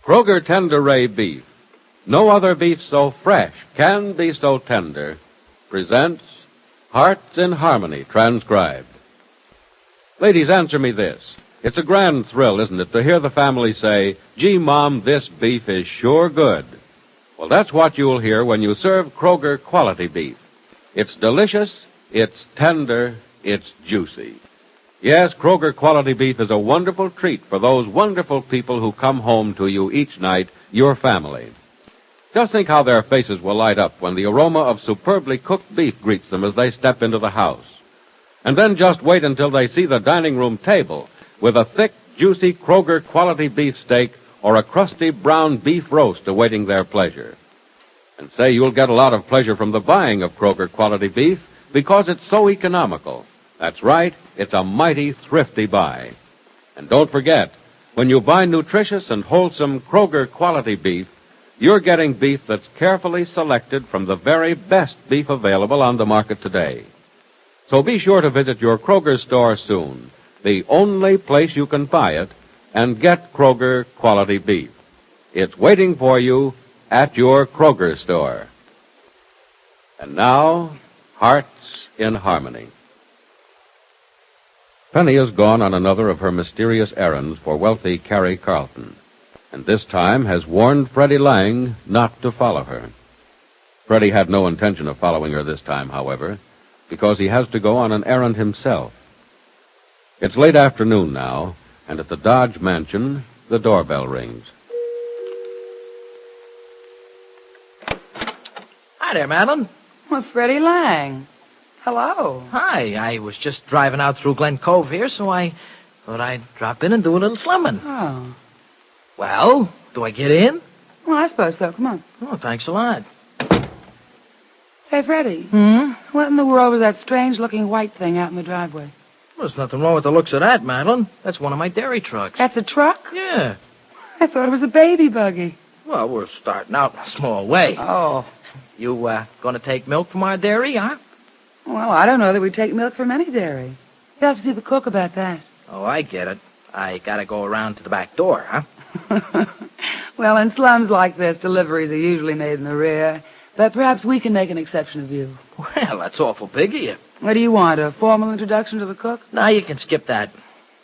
Kroger Tender Ray Beef. No other beef so fresh can be so tender. Presents Hearts in Harmony, transcribed. Ladies, answer me this. It's a grand thrill, isn't it, to hear the family say, "Gee, Mom, this beef is sure good." Well, that's what you'll hear when you serve Kroger quality beef. It's delicious, it's tender, it's juicy. Yes, Kroger quality beef is a wonderful treat for those wonderful people who come home to you each night, your family. Just think how their faces will light up when the aroma of superbly cooked beef greets them as they step into the house. And then just wait until they see the dining room table with a thick, juicy Kroger quality beef steak or a crusty brown beef roast awaiting their pleasure. And say you'll get a lot of pleasure from the buying of Kroger quality beef because it's so economical. That's right, it's a mighty thrifty buy. And don't forget, when you buy nutritious and wholesome Kroger quality beef, you're getting beef that's carefully selected from the very best beef available on the market today. So be sure to visit your Kroger store soon, the only place you can buy it, and get Kroger quality beef. It's waiting for you at your Kroger store. And now, Hearts in Harmony. Penny has gone on another of her mysterious errands for wealthy Carrie Carlton, and this time has warned Freddie Lang not to follow her. Freddie had no intention of following her this time, however, because he has to go on an errand himself. It's late afternoon now, and at the Dodge mansion, the doorbell rings. Hi there, Madeline. Well, Freddie Lang. Hello. Hi, I was just driving out through Glen Cove here, so I thought I'd drop in and do a little slumming. Oh. Well, do I get in? Well, I suppose so. Come on. Oh, thanks a lot. Hey, Freddie. Hmm? What in the world was that strange-looking white thing out in the driveway? Well, there's nothing wrong with the looks of that, Madeline. That's one of my dairy trucks. That's a truck? Yeah. I thought it was a baby buggy. Well, we're starting out in a small way. Oh. You, going to take milk from our dairy, huh? Well, I don't know that we take milk from any dairy. You'll have to see the cook about that. Oh, I get it. I gotta go around to the back door, huh? Well, in slums like this, deliveries are usually made in the rear. But perhaps we can make an exception of you. Well, that's awful big of you. What do you want, a formal introduction to the cook? Now you can skip that.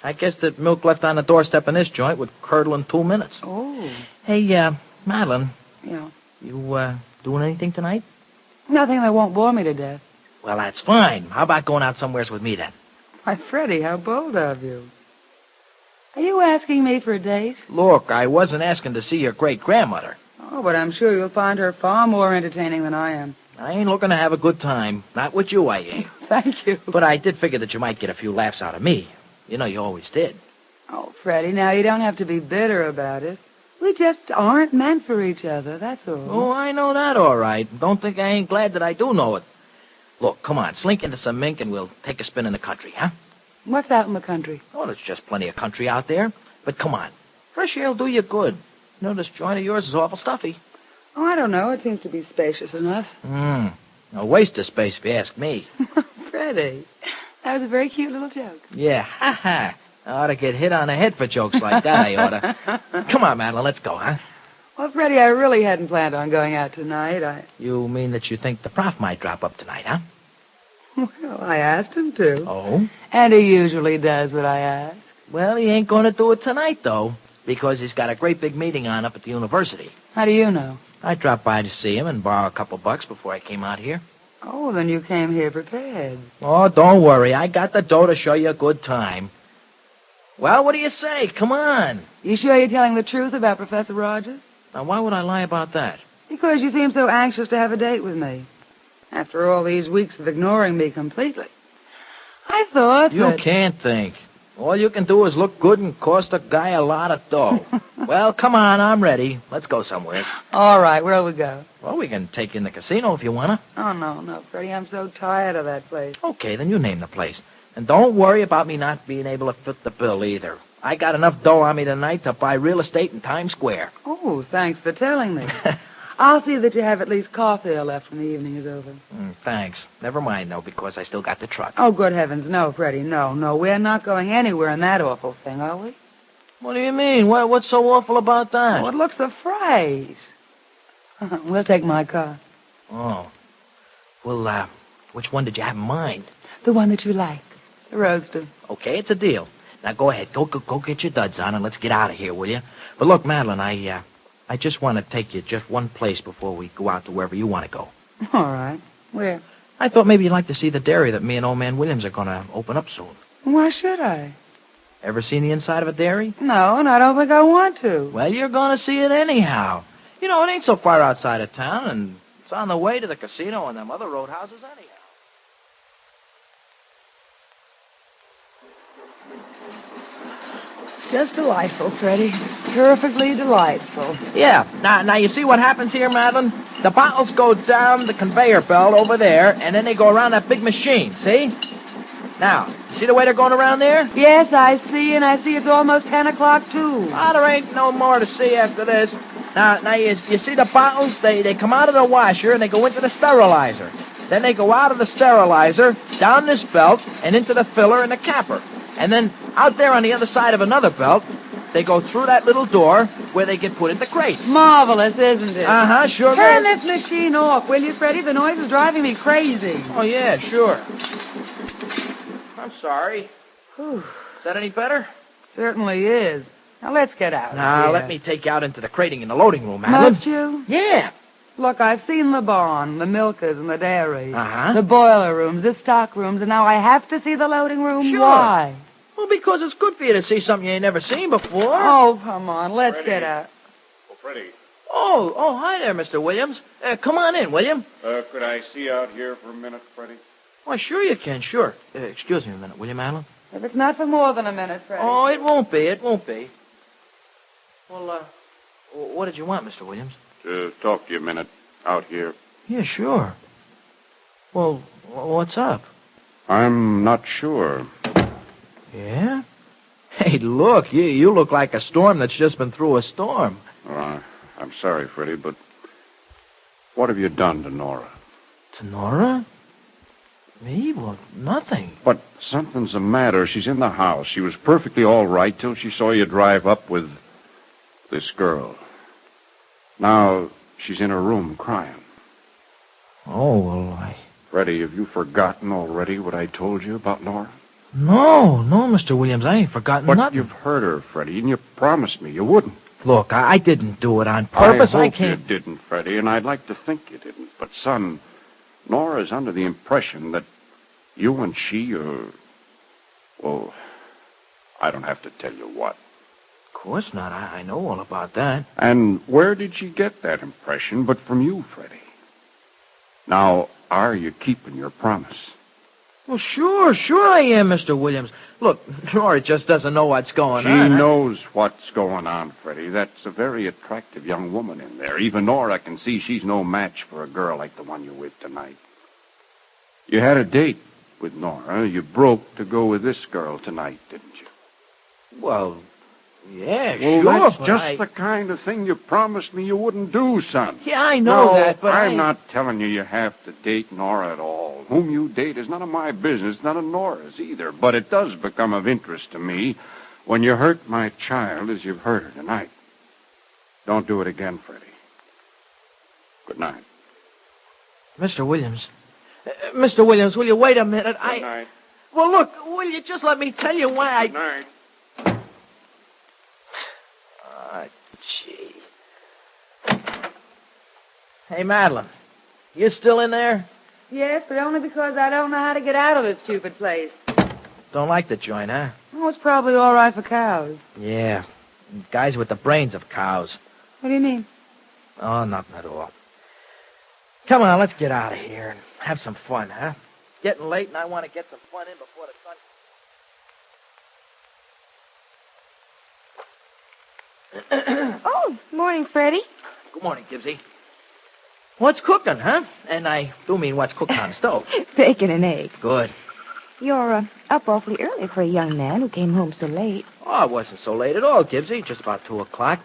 I guess that milk left on the doorstep in this joint would curdle in 2 minutes. Oh. Hey, Madeline. Yeah. You, doing anything tonight? Nothing that won't bore me to death. Well, that's fine. How about going out somewheres with me, then? Why, Freddie, how bold of you. Are you asking me for a date? Look, I wasn't asking to see your great-grandmother. Oh, but I'm sure you'll find her far more entertaining than I am. I ain't looking to have a good time. Not with you, I ain't. Thank you. But I did figure that you might get a few laughs out of me. You know, you always did. Oh, Freddie, now you don't have to be bitter about it. We just aren't meant for each other, that's all. Oh, I know that all right. Don't think I ain't glad that I do know it. Look, come on, slink into some mink and we'll take a spin in the country, huh? What's out in the country? Oh, there's just plenty of country out there. But come on. Fresh air'll do you good. You know, this joint of yours is awful stuffy. Oh, I don't know. It seems to be spacious enough. A waste of space, if you ask me. Freddie, that was a very cute little joke. Yeah, ha-ha. I ought to get hit on the head for jokes like that, I oughta. Come on, Madeline, let's go, huh? Well, Freddie, I really hadn't planned on going out tonight. You mean that you think the prof might drop up tonight, huh? Well, I asked him to. Oh? And he usually does what I ask. Well, he ain't going to do it tonight, though, because he's got a great big meeting on up at the university. How do you know? I dropped by to see him and borrow a couple bucks before I came out here. Oh, then you came here prepared. Oh, don't worry. I got the dough to show you a good time. Well, what do you say? Come on. You sure you're telling the truth about Professor Rogers? Now, why would I lie about that? Because you seem so anxious to have a date with me. After all these weeks of ignoring me completely. I thought You can't think. All you can do is look good and cost a guy a lot of dough. Well, come on, I'm ready. Let's go somewhere. All right, where'll we go? Well, we can take you in the casino if you want to. Oh, no, Freddie, I'm so tired of that place. Okay, then you name the place. And don't worry about me not being able to fit the bill either. I got enough dough on me tonight to buy real estate in Times Square. Oh, thanks for telling me. I'll see that you have at least coffee left when the evening is over. Thanks. Never mind, though, because I still got the truck. Oh, good heavens, no, Freddie, no. We're not going anywhere in that awful thing, are we? What do you mean? What's so awful about that? Oh, it looks a phrase. We'll take my car. Oh. Well, which one did you have in mind? The one that you like. The Roadster. Okay, it's a deal. Now go ahead. Go get your duds on and let's get out of here, will you? But look, Madeline, I just want to take you just one place before we go out to wherever you want to go. All right. Where? I thought maybe you'd like to see the dairy that me and old man Williams are going to open up soon. Why should I? Ever seen the inside of a dairy? No, and I don't think I want to. Well, you're going to see it anyhow. You know, it ain't so far outside of town, and it's on the way to the casino and them other roadhouses anyhow. Just delightful, Freddie. Perfectly delightful. Yeah. Now you see what happens here, Madeline? The bottles go down the conveyor belt over there, and then they go around that big machine, see? Now, you see the way they're going around there? Yes, I see, and I see it's almost 10 o'clock, too. Oh, there ain't no more to see after this. Now you see the bottles? They come out of the washer, and they go into the sterilizer. Then they go out of the sterilizer, down this belt, and into the filler and the capper. And then out there on the other side of another belt, they go through that little door where they get put into crates. Marvelous, isn't it? Uh-huh, sure Turn is. this machine off, will you, Freddie? The noise is driving me crazy. Oh, yeah, sure. I'm sorry. Whew. Is that any better? Certainly is. Now, let's get out. Now, here. let me take you out into the crating in the loading room, Madeline. Must you? Yeah. Look, I've seen the barn, the milkers, and the dairy. Uh-huh. The boiler rooms, the stock rooms, and now I have to see the loading room. Sure. Why? Well, because it's good for you to see something you ain't never seen before. Oh, come on. Let's Freddie. get out. Oh, Freddie, Oh, hi there, Mr. Williams. Come on in, William. could I see out here for a minute, Freddie? Why, sure you can, sure. Excuse me a minute, will you, Madeline? If it's not for more than a minute, Freddie. Oh, it won't be. Well, what did you want, Mr. Williams? To talk to you a minute out here. Yeah, sure. Well, what's up? I'm not sure. Yeah? Hey, look, you look like a storm that's just been through a storm. I'm sorry, Freddie, but what have you done to Nora? To Nora? Me? Well, nothing. But something's the matter. She's in the house. She was perfectly all right till she saw you drive up with this girl. Now she's in her room crying. Oh, well, Freddie, have you forgotten already what I told you about Nora? No, Mr. Williams, I ain't forgotten But nothing. you've heard her, Freddie, and you promised me you wouldn't. Look, I didn't do it on purpose. I hope can't. you didn't, Freddie, and I'd like to think you didn't. But, son, Nora's under the impression that you and she are... Well, I don't have to tell you what. Of course not. I know all about that. And where did she get that impression but from you, Freddie? Now, are you keeping your promise? Well, sure I am, Mr. Williams. Look, Nora just doesn't know what's going on. She knows what's going on, Freddie. That's a very attractive young woman in there. Even Nora can see she's no match for a girl like the one you're with tonight. You had a date with Nora. You broke to go with this girl tonight, didn't you? Well, yeah, Well, sure. that's but just the kind of thing you promised me you wouldn't do, son. Yeah, I know No, that, but I'm not telling you have to date Nora at all. Whom you date is none of my business, none of Nora's either. But it does become of interest to me when you hurt my child as you've hurt her tonight. Don't do it again, Freddie. Good night. Mr. Williams. Mr. Williams, will you wait a minute? Good night. Well, look, will you just let me tell you why I... Good night. Oh, gee. Hey, Madeline, you still in there? Yes, but only because I don't know how to get out of this stupid place. Don't like the joint, huh? Oh, it's probably all right for cows. Yeah. Guys with the brains of cows. What do you mean? Oh, nothing at all. Come on, let's get out of here and have some fun, huh? It's getting late and I want to get some fun in before the sun... Oh, morning, Freddie. Good morning, Gibbsy. What's cooking, huh? And I do mean what's cooked on the stove. Bacon and eggs. Good. You're up awfully early for a young man who came home so late. Oh, it wasn't so late at all, Gibbsy. Just about 2 o'clock.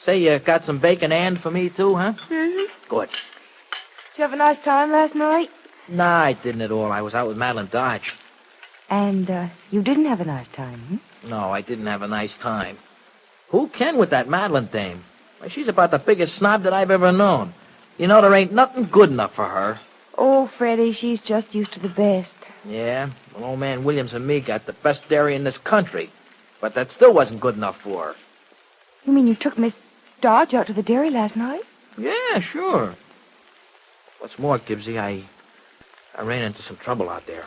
Say you got some bacon and for me, too, huh? Mm-hmm. Good. Did you have a nice time last night? Nah, I didn't at all. I was out with Madeline Dodge. And you didn't have a nice time, hmm? No, I didn't have a nice time. Who can with that Madeline dame? Why, she's about the biggest snob that I've ever known. You know, there ain't nothing good enough for her. Oh, Freddie, she's just used to the best. Yeah, well, old man Williams and me got the best dairy in this country. But that still wasn't good enough for her. You mean you took Miss Dodge out to the dairy last night? Yeah, sure. What's more, Gibbsy, I ran into some trouble out there.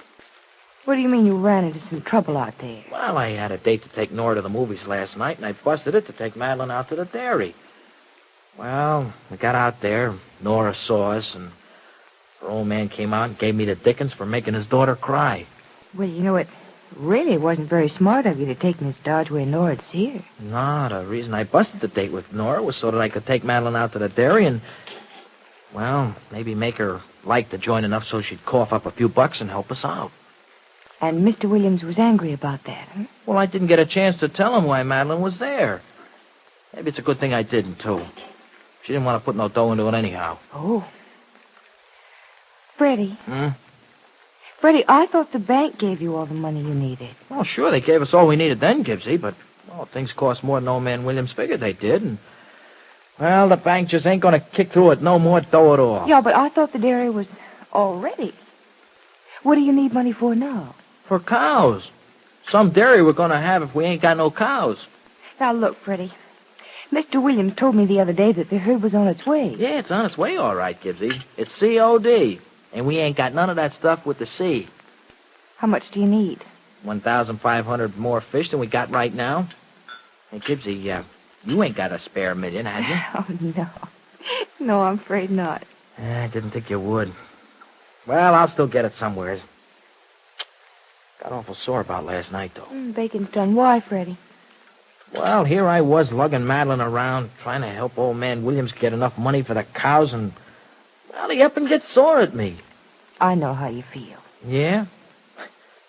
What do you mean you ran into some trouble out there? Well, I had a date to take Nora to the movies last night, and I busted it to take Madeline out to the dairy. Well, we got out there. Nora saw us, and her old man came out and gave me the dickens for making his daughter cry. Well, you know, it really wasn't very smart of you to take Miss Dodge where Nora'd see her. No, the reason I busted the date with Nora was so that I could take Madeline out to the dairy and, well, maybe make her like the joint enough so she'd cough up a few bucks and help us out. And Mr. Williams was angry about that, huh? Well, I didn't get a chance to tell him why Madeline was there. Maybe it's a good thing I didn't, too. She didn't want to put no dough into it anyhow. Oh. Freddie. Hmm? Freddie, I thought the bank gave you all the money you needed. Well, sure, they gave us all we needed then, Gibbsy, but, well, things cost more than old man Williams figured they did, and, well, the bank just ain't going to kick through it no more dough at all. Yeah, but I thought the dairy was all ready. What do you need money for now? For cows. Some dairy we're going to have if we ain't got no cows. Now, look, Freddie. Mr. Williams told me the other day that the herd was on its way. Yeah, it's on its way all right, Gibbsy. It's C-O-D. And we ain't got none of that stuff with the C. How much do you need? 1,500 more fish than we got right now. Hey, Gibbsy, you ain't got a spare $1 million, have you? Oh, no. No, I'm afraid not. I didn't think you would. Well, I'll still get it somewhere. Got awful sore about last night, though. Bacon's done. Why, Freddie? Well, here I was lugging Madeline around, trying to help old man Williams get enough money for the cows, and, well, he up and gets sore at me. I know how you feel. Yeah?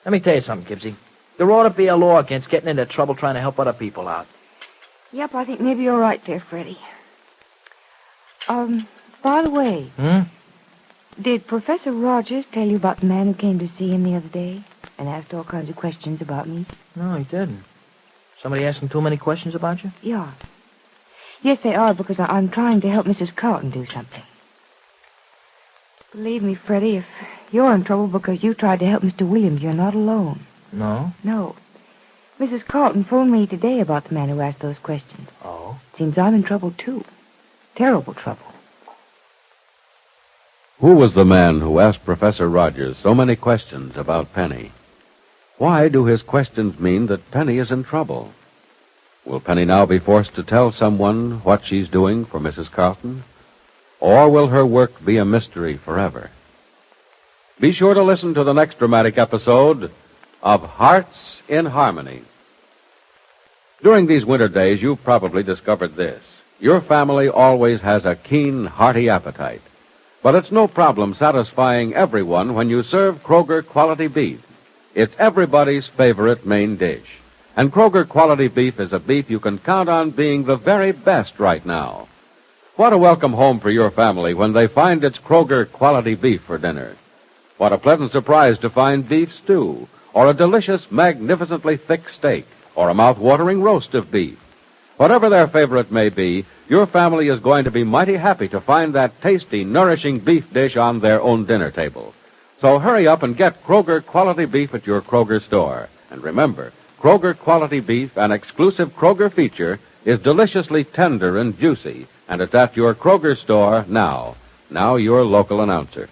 Let me tell you something, Gibbsy. There ought to be a law against getting into trouble trying to help other people out. Yep, I think maybe you're right there, Freddie. By the way... Hmm? Did Professor Rogers tell you about the man who came to see him the other day and asked all kinds of questions about me? No, he didn't. Somebody asking too many questions about you? Yeah. Yes, they are, because I'm trying to help Mrs. Carlton do something. Believe me, Freddie, if you're in trouble because you tried to help Mr. Williams, you're not alone. No? No. Mrs. Carlton phoned me today about the man who asked those questions. Oh? Seems I'm in trouble, too. Terrible trouble. Who was the man who asked Professor Rogers so many questions about Penny? Why do his questions mean that Penny is in trouble? Will Penny now be forced to tell someone what she's doing for Mrs. Carlton? Or will her work be a mystery forever? Be sure to listen to the next dramatic episode of Hearts in Harmony. During these winter days, you've probably discovered this. Your family always has a keen, hearty appetite. But it's no problem satisfying everyone when you serve Kroger quality beef. It's everybody's favorite main dish. And Kroger quality beef is a beef you can count on being the very best right now. What a welcome home for your family when they find it's Kroger quality beef for dinner. What a pleasant surprise to find beef stew, or a delicious, magnificently thick steak, or a mouth-watering roast of beef. Whatever their favorite may be, your family is going to be mighty happy to find that tasty, nourishing beef dish on their own dinner table. So hurry up and get Kroger quality beef at your Kroger store. And remember, Kroger quality beef, an exclusive Kroger feature, is deliciously tender and juicy, and it's at your Kroger store now. Now your local announcer.